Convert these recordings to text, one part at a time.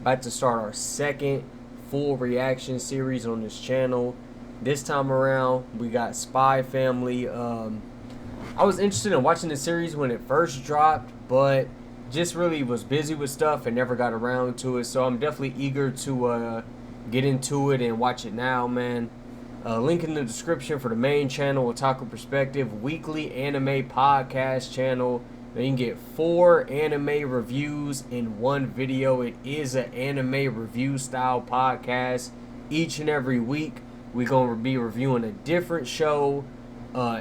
About to start our second full reaction series on this channel. This time around, we got Spy Family. I was interested in watching the series when it first dropped, but just really was busy with stuff and never got around to it. So I'm definitely eager to get into it and watch it now, man. Link in the description for the main channel, Otaku Perspective, weekly anime podcast channel. Now you can get 4 anime reviews in one video. It is an anime review style podcast. Each and every week, we're going to be reviewing a different show.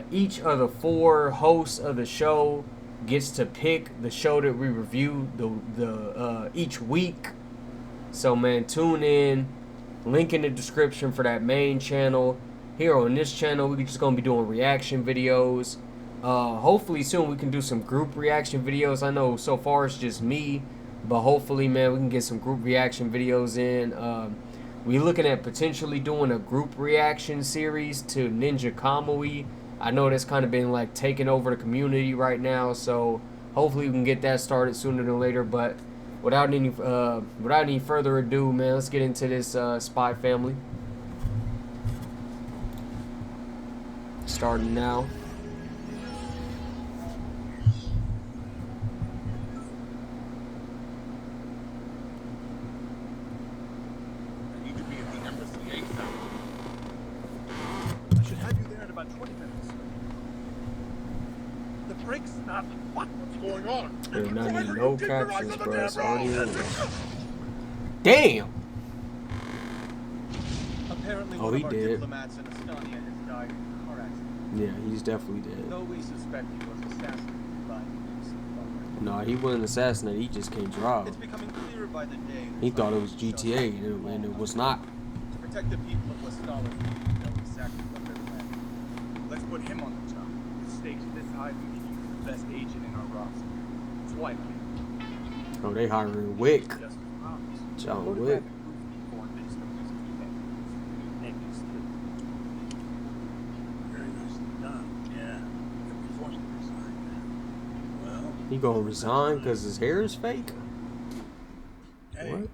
Each of the 4 hosts of the show gets to pick the show that we review each week. So, man, tune in. Link in the description for that main channel. Here on this channel, we're just going to be doing reaction videos. Hopefully soon we can do some group reaction videos. I know so far it's just me, but hopefully, man, we can get some group reaction videos in. We're looking at potentially doing a group reaction series to Ninja Kamui. I know that's kind of been like taking over the community right now, so hopefully we can get that started sooner than later. But without any further ado, man, let's get into this Spy Family. Starting now. I need to be at the embassy ASAP. I should have you there in about 20 minutes. The brakes not. What's going on? There's not even no captions, bro. It's already in. Damn! Apparently Oh, one he of our did. diplomats in Estonia has died in a car accident. Yeah, he's definitely dead. Though we suspect he was assassinated by No, he wasn't assassinated. He just can't drive. It's becoming clearer by the day. He thought it was GTA, and it was not. To protect the people of Westala, we need to know exactly what they're planning. Let's put him on the job. With stakes this high, we can use the best agent in our roster. It's Twilight. Oh, they hiring Wick. Just promise. John Wick. He gonna resign because his hair is fake? Hey. What?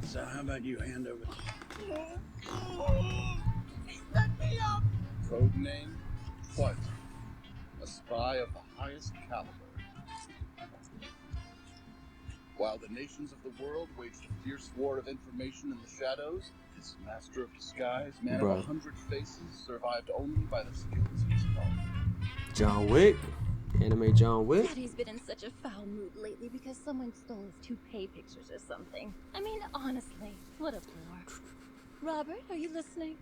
So how about you hand over Let me up! Code name, Twilight. A spy of the highest caliber. While the nations of the world waged a fierce war of information in the shadows, this master of disguise, man of 100 faces, survived only by the skills of his own. John Wick? Anime John Wick? Daddy's been in such a foul mood lately because someone stole his toupee pictures or something. I mean, honestly, what a bore. Robert, are you listening?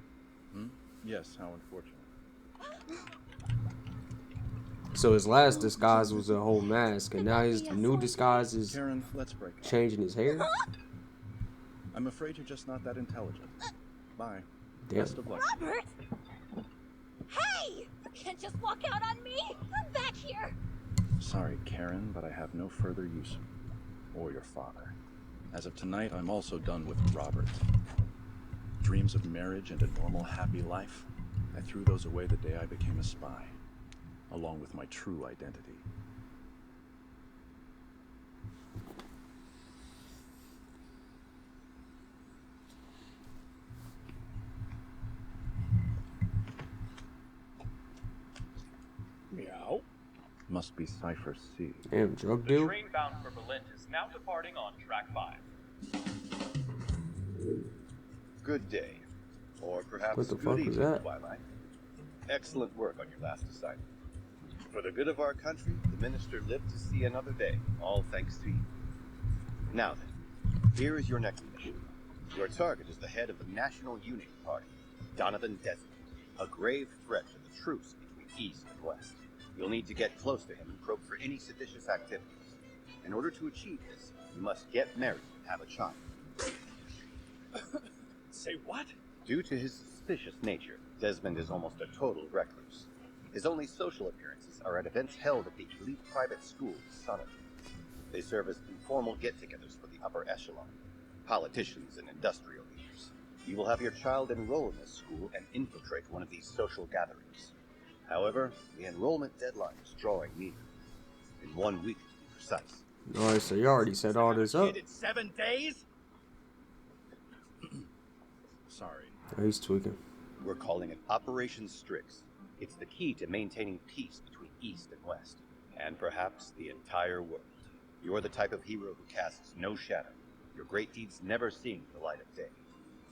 Yes, how unfortunate. So his last disguise was a whole mask, and now his new disguise is Karen, let's break up. changing his hair? I'm afraid you're just not that intelligent. Bye. Damn. Best of luck. Robert! Hey! You can't just walk out on me! I'm back here! Sorry, Karen, but I have no further use or your father. As of tonight, I'm also done with Robert. Dreams of marriage and a normal, happy life, I threw those away the day I became a spy, along with my true identity. Meow. Must be Cypher C. Damn, drug The deal? train bound for Berlin is now departing on track 5. Good day. Or perhaps What the good fuck was evening, that? Twilight. Excellent work on your last assignment. For the good of our country, the minister lived to see another day, all thanks to you. Now then, here is your next mission. Your target is the head of the National Unity Party, Donovan Desmond, a grave threat to the truce between East and West. You'll need to get close to him and probe for any seditious activities. In order to achieve this, you must get married and have a child. Say what? Due to his suspicious nature, Desmond is almost a total recluse. His only social appearances are at events held at the elite private school, Sonnet. They serve as informal get-togethers for the upper echelon, politicians and industrial leaders. You will have your child enroll in this school and infiltrate one of these social gatherings. However, the enrollment deadline is drawing near. In 1 week, to be precise. Alright, so you already set all this up. In 7 days? Sorry. Oh, he's tweaking. We're calling it Operation Strix. It's the key to maintaining peace between East and West, and perhaps the entire world. You're the type of hero who casts no shadow, your great deeds never seeing the light of day.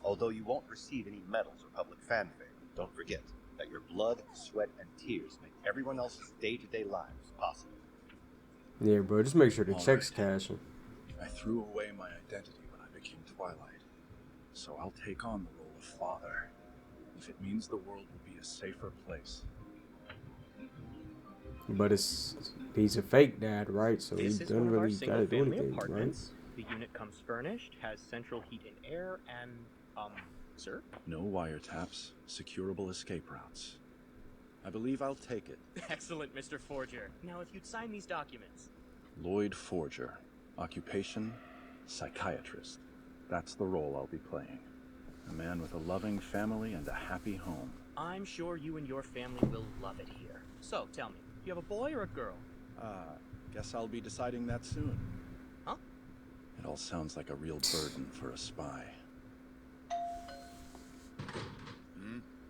Although you won't receive any medals or public fanfare, don't forget that your blood, sweat, and tears make everyone else's day-to-day lives possible. Yeah, bro, just make sure the All check's right. cashing. I threw away my identity when I became Twilight, so I'll take on the role of father, if it means the world will be a safer place. But he's a fake dad, right? So he This is doesn't one of our really gotta do single-family anything, right? apartments. The unit comes furnished, has central heat and air, and, sir? No wiretaps, securable escape routes. I believe I'll take it. Excellent, Mr. Forger. Now, if you'd sign these documents. Lloyd Forger. Occupation, psychiatrist. That's the role I'll be playing. A man with a loving family and a happy home. I'm sure you and your family will love it here. So, tell me, do you have a boy or a girl? Guess I'll be deciding that soon. Huh? It all sounds like a real burden for a spy.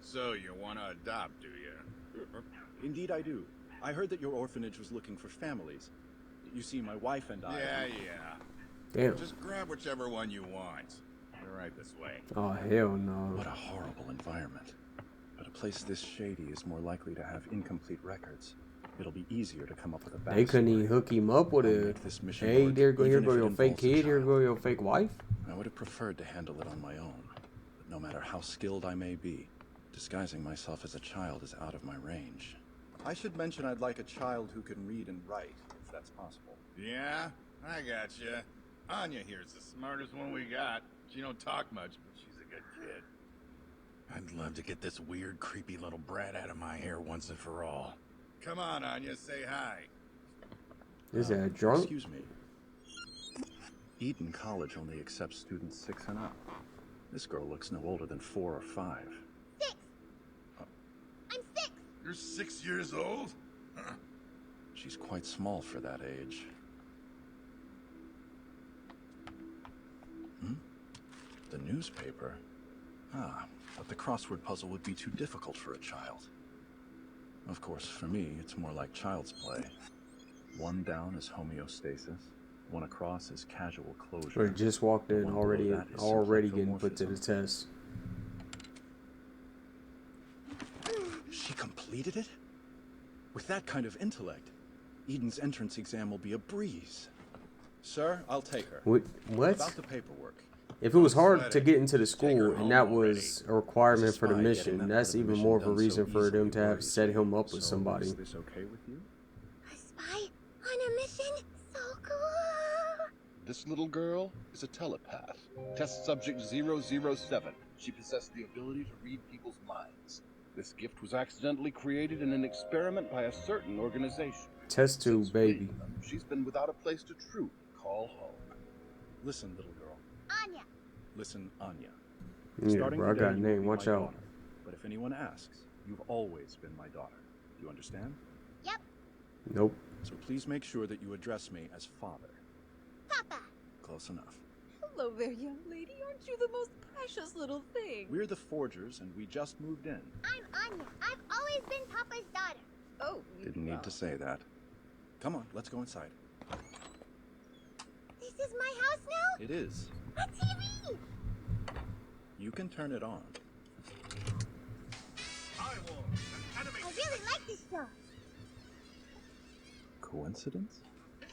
So you want to adopt, do you? Indeed I do. I heard that your orphanage was looking for families. You see, my wife and I... Yeah. Damn. Just grab whichever one you want. We're right this way. Oh, hell no. What a horrible environment. But a place this shady is more likely to have incomplete records. It'll be easier to come up with a backstory. They couldn't even hook him up with I'll a, make this mission hey, work, here go even if it your fake involves a kid, here child. go your fake wife. I would have preferred to handle it on my own. But no matter how skilled I may be, disguising myself as a child is out of my range. I should mention I'd like a child who can read and write, if that's possible. Yeah, I gotcha. Anya here's the smartest one we got. She don't talk much, but she's a good kid. I'd love to get this weird, creepy little brat out of my hair once and for all. Come on, Anya, say hi. Is that drunk? Excuse me. Eden College only accepts students 6 and up. This girl looks no older than 4 or 5. 6. I'm 6. You're 6 years old? Huh. She's quite small for that age. The newspaper? Ah, but the crossword puzzle would be too difficult for a child. Of course, for me, it's more like child's play. 1 down is homeostasis, 1 across is casual closure. Or just walked in One already, below that is already simply getting put to the homomorphism. test. She completed it? With that kind of intellect, Eden's entrance exam will be a breeze. Sir, I'll take her. What? About the paperwork. If it was hard to get into the her school and home that already. was a requirement for the Spy getting mission, that that's part of the even mission more of a done so reason for them easily to have worries set me. him up with So, somebody. Is this okay with you? A spy on a mission? So cool. This little girl is a telepath. Test subject 007. She possessed the ability to read people's minds. This gift was accidentally created in an experiment by a certain organization. Test tube, Since baby. freeing them, she's been without a place to truly call home. Listen, little girl. Anya. Listen, Anya. Yeah, Starting bro, I today, got a you will name. be Watch my out. daughter. But if anyone asks, you've always been my daughter. Do you understand? Yep. Nope. So please make sure that you address me as father. Papa. Close enough. Hello there, young lady. Aren't you the most precious little thing? We're the Forgers, and we just moved in. I'm Anya. I've always been Papa's daughter. Oh, Didn't need to say that. Come on, let's go inside. This is my house now? It is. A TV! You can turn it on. I really like this show. Coincidence? It's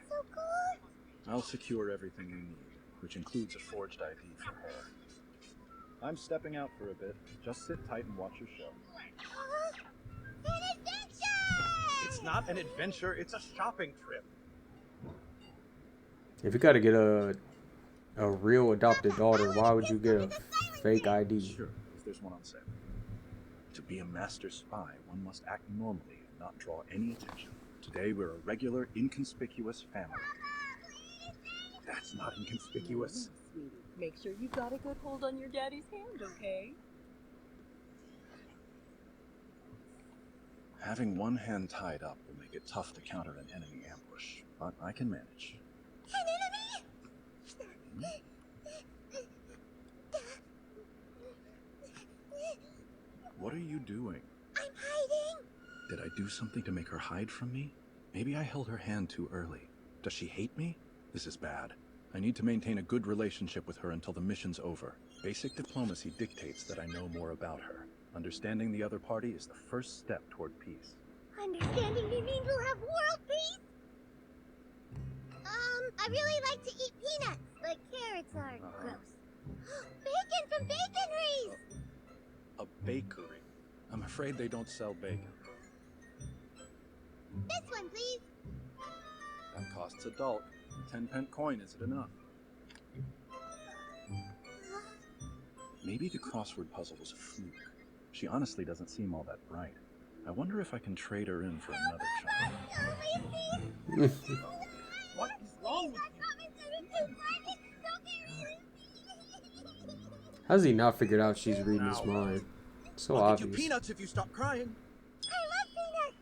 so cool. I'll secure everything you need, which includes a forged ID for her. I'm stepping out for a bit. Just sit tight and watch your show. An adventure! It's not an adventure, it's a shopping trip. If you gotta get a real adopted daughter, why would you get a fake ID? Sure, if there's one on sale. To be a master spy, one must act normally and not draw any attention. Today we're a regular, inconspicuous family. That's not inconspicuous. sweetie. Make sure you've got a good hold on your daddy's hand, okay? Having one hand tied up will make make it tough to counter an enemy ambush, but I can manage. An enemy? What are you doing? I'm hiding. Did I do something to make her hide from me? Maybe I held her hand too early. Does she hate me? This is bad. I need to maintain a good relationship with her until the mission's over. Basic diplomacy dictates that I know more about her. Understanding the other party is the first step toward peace. Understanding me means we'll have world peace? I really like to eat peanuts, but carrots are gross. Bacon from Baconries! A bakery? I'm afraid they don't sell bacon. This one, please. That costs a $1. 10-pence coin, is it enough? Maybe the crossword puzzle was a fluke. She honestly doesn't seem all that bright. I wonder if I can trade her in for another child. What is wrong with you? How's he not figured out she's reading his mind? So I'll obvious. get you peanuts if you stop crying. I love peanuts!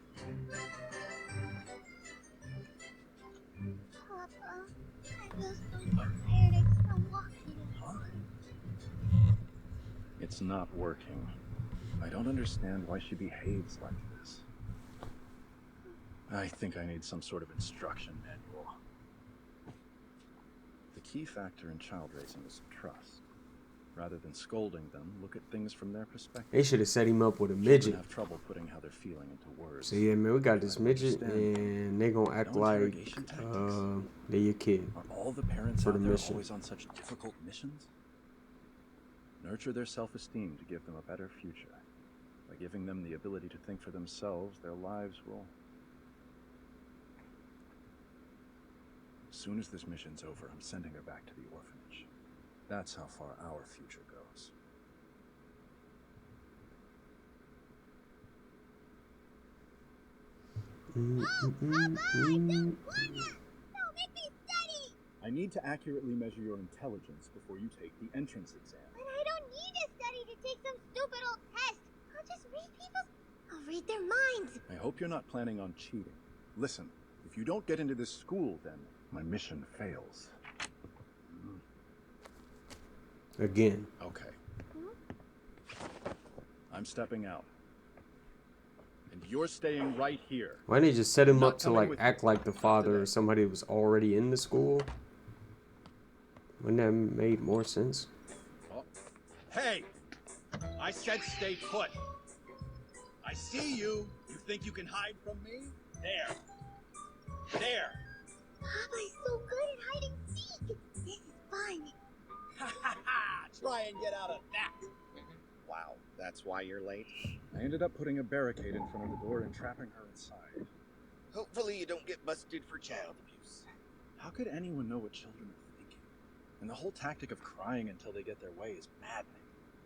Papa, I feel so tired from walking. It's not working. I don't understand why she behaves like this. I think I need some sort of instruction manual. The key factor in child raising is trust. Rather than scolding them, look at things from their perspective. They should have set him up with a Children midget. have trouble putting how they're feeling into words. So yeah, man, we got this midget, and they gonna act No like interrogation tactics. they your kid. Are all the parents for out the there mission. always on such difficult missions? Nurture their self-esteem to give them a better future. By giving them the ability to think for themselves, their lives will... As soon as this mission's over, I'm sending her back to the orphanage. That's how far our future goes. I need to accurately measure your intelligence before you take the entrance exam. But I don't need to study to take some stupid old test. I'll just read people's... I'll read their minds. I hope you're not planning on cheating. Listen, if you don't get into this school, then my mission fails. Again. Okay. I'm stepping out. And you're staying right here. Why didn't they just set him Not up to coming like with act you. like the father or somebody who was already in the school? Wouldn't that have made more sense? Oh. Hey! I said stay put. I see you. You think you can hide from me? There. There. Papa's so good at hide and seek. This is fun. Ha ha ha! Try and get out of that. Wow, that's why you're late? I ended up putting a barricade in front of the door and trapping her inside. Hopefully you don't get busted for child abuse. How could anyone know what children are thinking? And the whole tactic of crying until they get their way is maddening.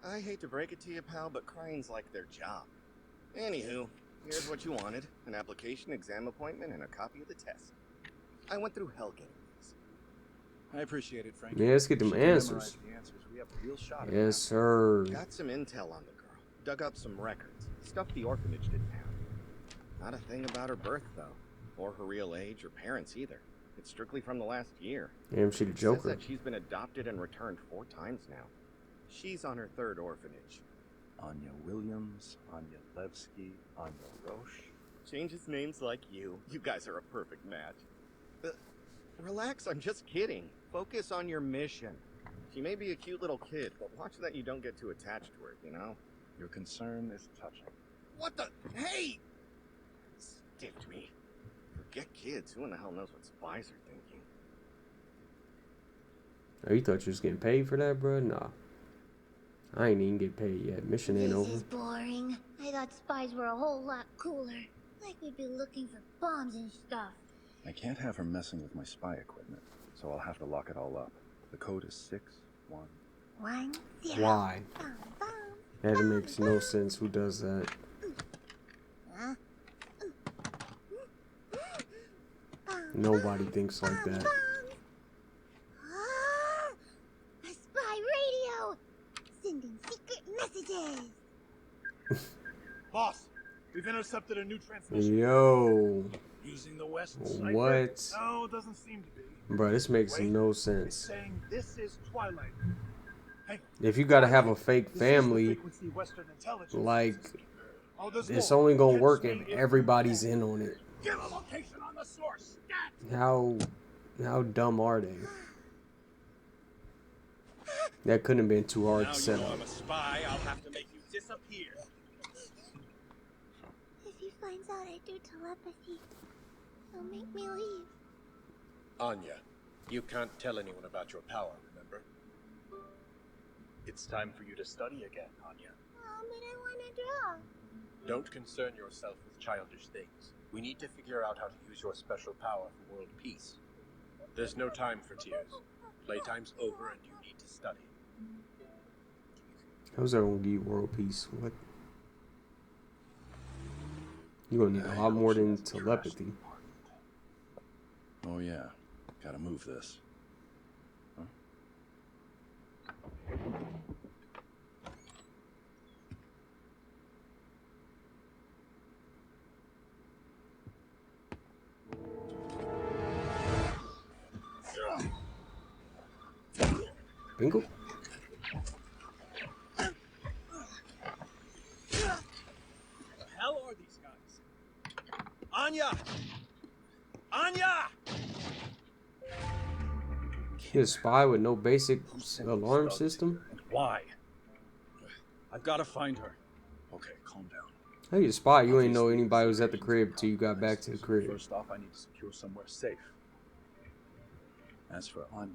I hate to break it to you, pal, but crying's like their job. Anywho, here's what you wanted. An application, exam appointment, and a copy of the test. I went through hell getting these. I appreciate it, Frank. Yeah, let's get them If she can answers. memorize the answers, we have a real shot at Yes, sir. Got some intel on the girl. Dug up some records. Stuff the orphanage didn't have. Not a thing about her birth, though. Or her real age or parents either. It's strictly from the last year. Damn, she the It says Joker. that she's been adopted and returned 4 times now. She's on her 3rd orphanage. Anya Williams, Anya Levsky, Anya Roche. Changes names like you. You guys are a perfect match. Relax, I'm just kidding. Focus on your mission. She may be a cute little kid, but watch that you don't get too attached to her, you know? Your concern is touching. What the? Hey! Stiffed me. Forget kids. Who in the hell knows what spies are thinking? Oh, you thought you was getting paid for that, bro? Nah. I ain't even get paid yet. Mission ain't This over. is boring. I thought spies were a whole lot cooler. Like we'd be looking for bombs and stuff. I can't have her messing with my spy equipment, so I'll have to lock it all up. The code is 6-1. 1, 0. Why? Bum, bum, That bum, makes no sense. Who does that? Huh? Bum, Nobody thinks like bum, that. bum. Ah, a spy radio! Sending secret messages! Boss, we've intercepted a new transmission. Yo. Using the West cipher? What? No, it doesn't seem to be. Bro, this makes Wait, no It's sense. saying this is Twilight. Hey, If you gotta have a fake this is the family, frequency Western intelligence like, uses. Oh, there's it's more. only gonna Catch work me if you everybody's can. in on it. Give a location on the source. Stat! How dumb are they? That couldn't have been too hard Now to you set know up. I'm a spy. I'll have to make you disappear. If he finds out I do telepathy, he'll make me leave. Anya, you can't tell anyone about your power, remember? It's time for you to study again, Anya. Oh, but I want to draw. Don't concern yourself with childish things. We need to figure out how to use your special power for world peace. There's no time for tears. Playtime's over and you need to study. How's that gonna give you world peace? What? You're gonna need a lot more than telepathy. Oh yeah, gotta move this. Huh? Bingo? The hell are these guys? Anya! Anya! You're a spy with no basic alarm system? Why? I've gotta find her. Okay, calm down. How you a spy? You ain't know anybody was at the crib till you got back to the crib. First off, I need to secure somewhere safe. As for Anya,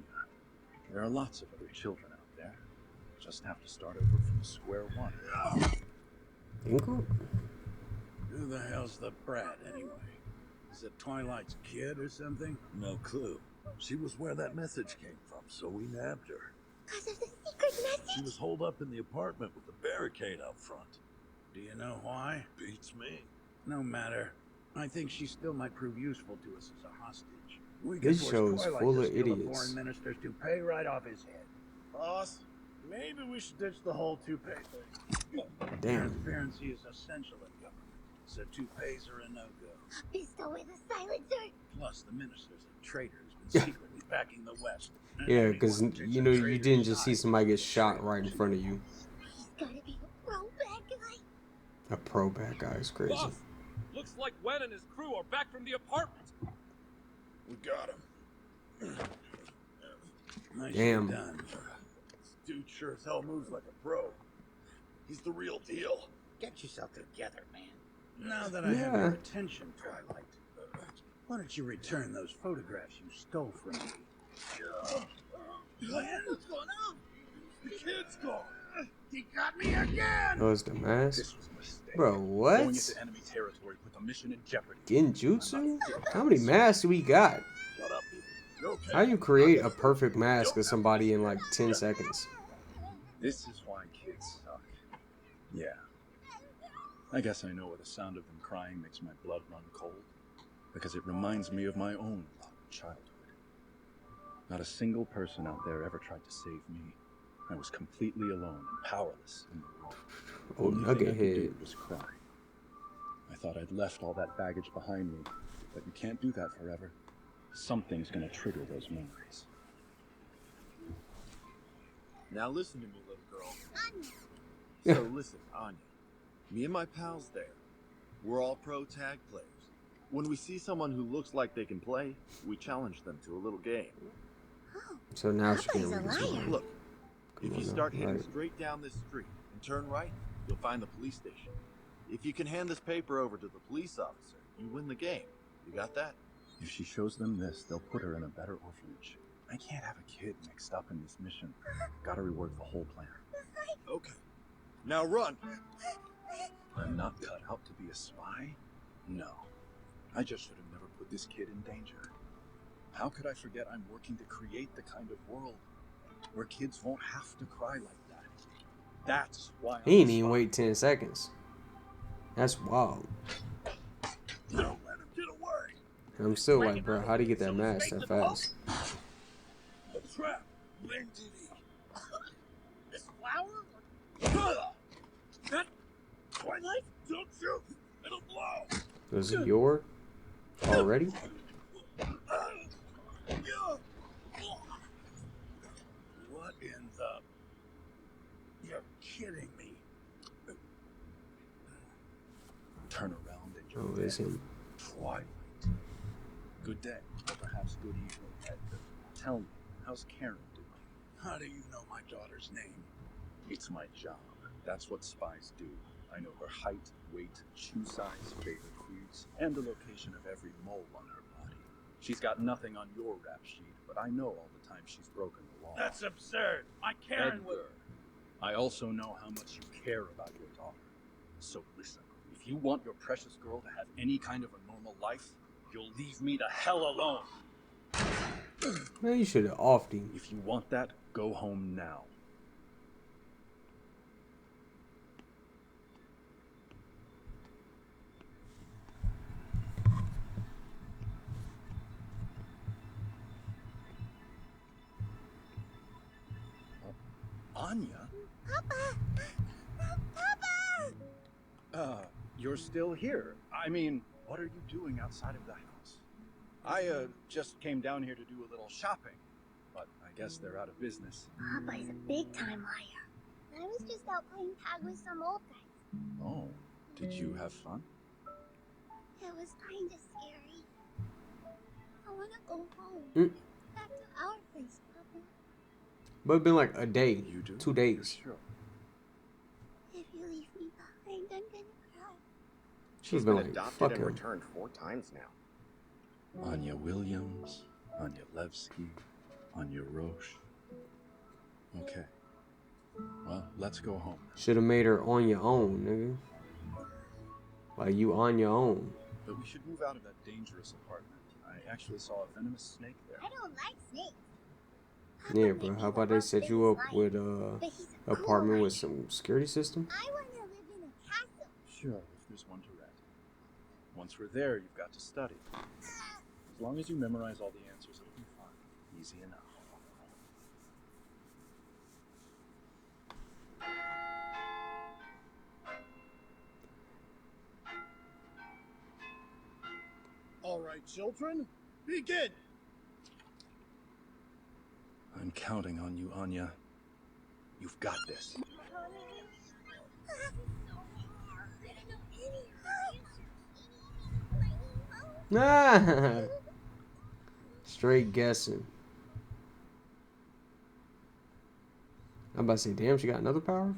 there are lots of other children out there. Just have to start over from square one. Bingo? Who the hell's the brat, anyway? Is it Twilight's kid or something? No clue. She was where that message came from, so we nabbed her. Because of the secret message? She was holed up in the apartment with the barricade out front. Do you know why? Beats me. No matter. I think she still might prove useful to us as a hostage. We This could force show's Twilight full to of steal the idiots. foreign minister's toupee right off his head. Boss, maybe we should ditch the whole toupee thing. Damn. Transparency is essential in government, so toupees are a no-go. Bestow with a silencer. Plus, the minister's a traitor who's been secretly backing the West. Yeah, because, you know, you didn't just see somebody get shot right in front of you. He's gotta be a pro bad guy. A pro bad guy is crazy. Boss, looks like Wen and his crew are back from the apartment. We got him. Nicely Damn. done. Dude sure as hell moves like a pro. He's the real deal. Get yourself together, man. Now that I have Yeah. your attention, Twilight, why don't you return those photographs you stole from me? Glenn? What's going on? The kid's gone. He got me again! That was the mask? This was a mistake. Bro, Going what? into enemy territory put the mission in jeopardy. Genjutsu? How many masks do we got? Shut up, people. You okay? How you create a perfect mask of somebody in like 10 seconds? This is why kids suck. Yeah. I guess I know why the sound of them crying makes my blood run cold. Because it reminds me of my own childhood. Not a single person out there ever tried to save me. I was completely alone and powerless in the world. Oh, Only thing nugget I could do head. was cry. I thought I'd left all that baggage behind me, but you can't do that forever. Something's gonna trigger those memories. Now listen to me, little girl. Yeah. So listen, Anya. Me and my pals there, we're all pro tag players. When we see someone who looks like they can play, we challenge them to a little game. So now she Papa's can a read this liar. one. Look, Come if you on now, start heading right. straight down this street and turn right, you'll find the police station. If you can hand this paper over to the police officer, you win the game. You got that? If she shows them this, they'll put her in a better orphanage. I can't have a kid mixed up in this mission. Gotta rework the whole plan. Okay. Now run! I'm not cut out to be a spy? No. I just should have never put this kid in danger. How could I forget I'm working to create the kind of world where kids won't have to cry like that? That's why He ain't even wait 10 seconds. That's wild. Don't let him get away! I'm still like, bro, how do you get that mask that fast? A trap! When did he? This flower? That Twilight? Don't shoot! It'll blow! Was it your? Already? What in the... You're kidding me. Turn around and you're Oh, it's him. Twilight. Good day, or perhaps good evening, Edgar. Tell me, how's Karen doing? How do you know my daughter's name? It's my job. That's what spies do. I know her height, weight, shoe size, favorite foods, and the location of every mole on her body. She's got nothing on your rap sheet, but I know all the time she's broken the law. That's absurd. My Karen would... Edgar, I also know how much you care about your daughter. So listen, if you want your precious girl to have any kind of a normal life, you'll leave me the hell alone. Man, you should have offed him. If you want that, go home now. Anya? Papa! Papa! You're still here. I mean, what are you doing outside of the house? I, just came down here to do a little shopping, but I guess they're out of business. Papa is a big-time liar. I was just out playing tag with some old guys. Oh, did you have fun? It was kinda scary. I wanna go home. Back to our place, Papa. But it's been like a day. You do? 2 days. Sure. If you leave me behind, I'm gonna cry. She's been like, adopted fuck and him. returned 4 times now. Anya Williams, Anya Levsky, Anya Roche. Okay. Well, let's go home. Should have made her on your own, nigga. Like you on your own. But we should move out of that dangerous apartment. I actually saw a venomous snake there. I don't like snakes. Yeah, bro. How about they set you up with a apartment with some security system? I wanna live in a castle. Sure, if there's one to rent. Once we're there, you've got to study. As long as you memorize all the answers, it'll be fine. Easy enough. All right, children, begin. I'm counting on you, Anya. You've got this. Nah. Straight guessing. I'm about to say, damn, she got another power?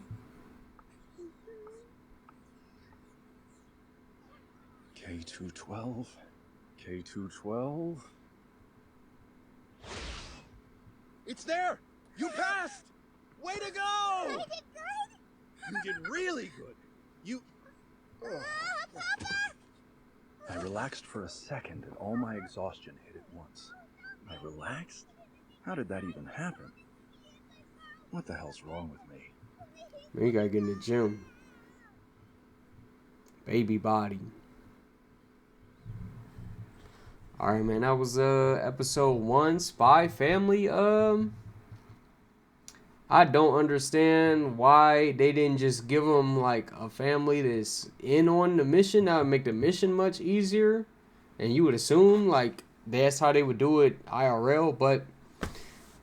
K212. K212. It's there. You passed. Way to go. I did good. You did really good. You... Papa! I relaxed for a second and all my exhaustion hit at once. I relaxed? How did that even happen? What the hell's wrong with me? Man, you gotta get in the gym. Baby body. Alright, man, that was episode 1, Spy Family. I don't understand why they didn't just give them like a family that's in on the mission. That would make the mission much easier. And you would assume like that's how they would do it IRL. But,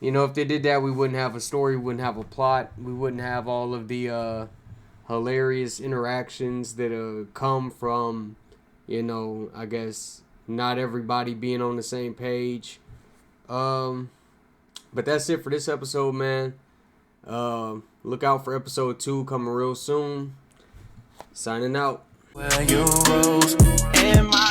you know, if they did that, we wouldn't have a story, we wouldn't have a plot. We wouldn't have all of the hilarious interactions that come from, you know, I guess not everybody being on the same page. But that's it for this episode, man. Look out for episode 2 coming real soon. Signing out. Well, you rose in my